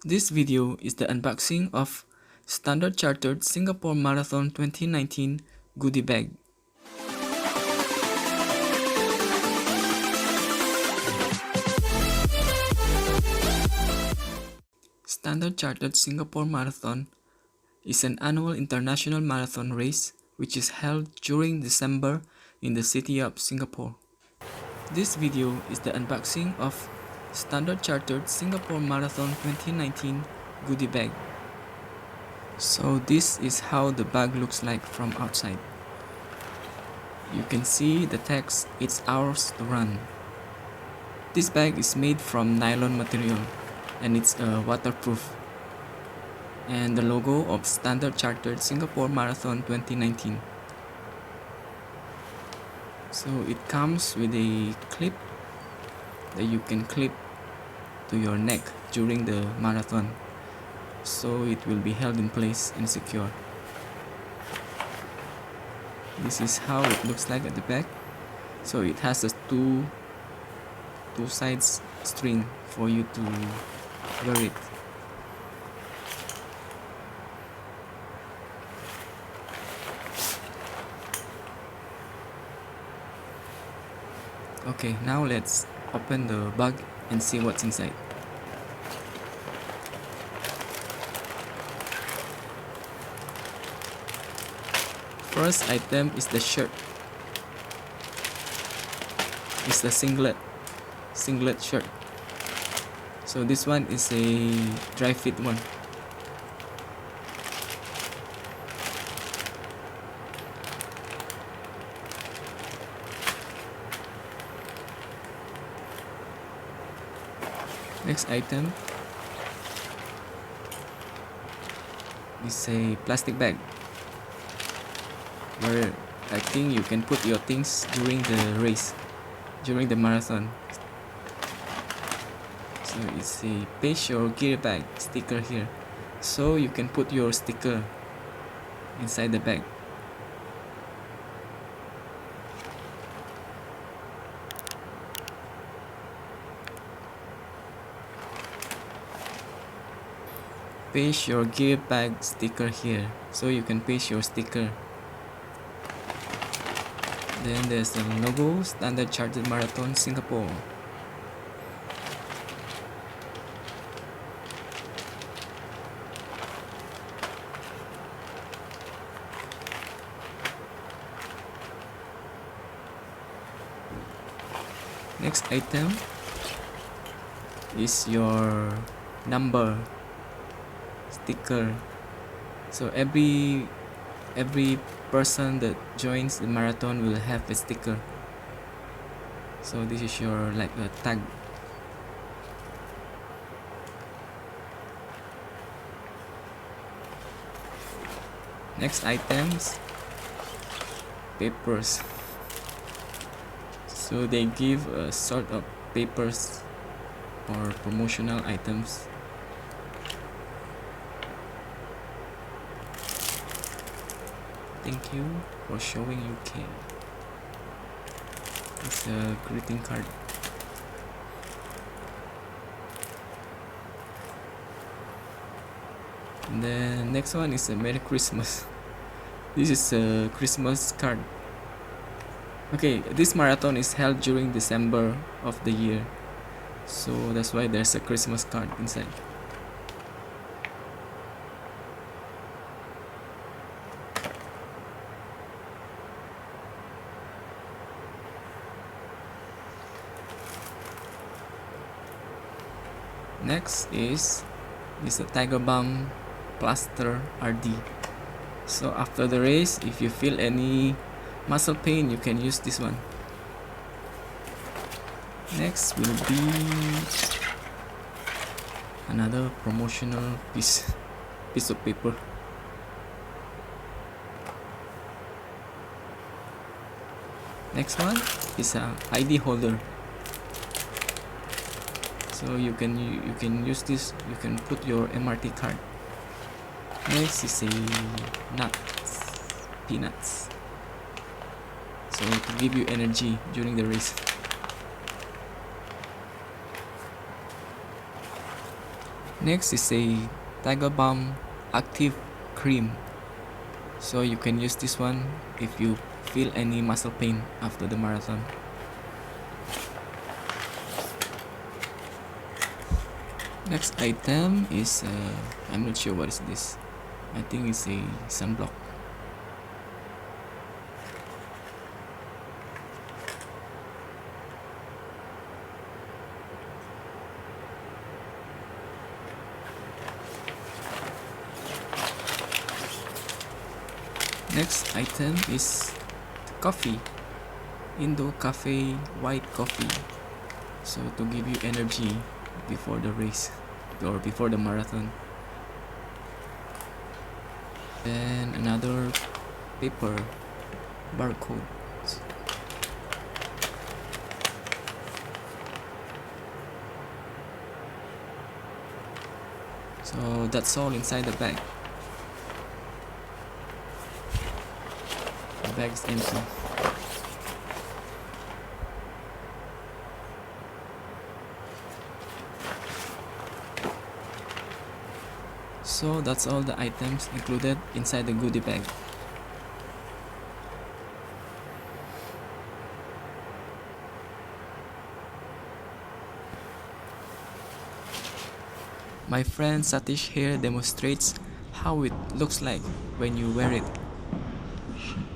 This video is the unboxing of Standard Chartered Singapore Marathon 2019 goodie bag. Standard Chartered Singapore Marathon is an annual international marathon race which is held during December in the city of Singapore. This video is the unboxing of Standard Chartered Singapore Marathon 2019 goodie bag. So this is how the bag looks like from outside. You can see the text, "It's ours to run." This bag is made from nylon material and it's waterproof. And the logo of Standard Chartered Singapore Marathon 2019. So it comes with a clip that you can clip to your neck during the marathon, so it will be held in place and secure. This is how it looks like at the back. So it has a two sides string for you to wear it. Okay, now let's open the bag and see what's inside. First item is the shirt. It's the singlet shirt. So this one is a dry fit one. Next item is a plastic bag where I think you can put your things during the race, during the marathon. So it's a Pace Your Gear bag sticker here, so you can put your sticker inside the bag. Paste your gear bag sticker here, so you can paste your sticker. Then there's the logo, Standard Chartered Marathon Singapore. Next item is your number sticker. So every person that joins the marathon will have a sticker. So this is your like a tag. Next items, papers. So they give a sort of papers or promotional items. Thank you for showing you care. It's a greeting card. And the next one is a Merry Christmas. This is a Christmas card. Okay, this marathon is held during December of the year, so that's why there's a Christmas card inside. Next is a Tiger Balm Plaster RD. So after the race, if you feel any muscle pain, you can use this one. Next will be another promotional piece of paper. Next one is a ID holder. So you can use this. You can put your MRT card. Next is a peanuts. So to give you energy during the race. Next is a Tiger Balm Active Cream. So you can use this one if you feel any muscle pain after the marathon. Next item is I'm not sure what is this. I think it's a sunblock. Next item is coffee. Indo Cafe White Coffee. So to give you energy before the race or before the marathon. Then another paper barcode. So that's all inside the bag. The bag is empty. So that's all the items included inside the goodie bag. My friend Satish here demonstrates how it looks like when you wear it.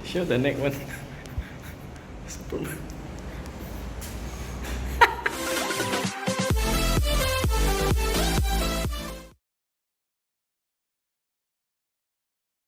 Show the neck one.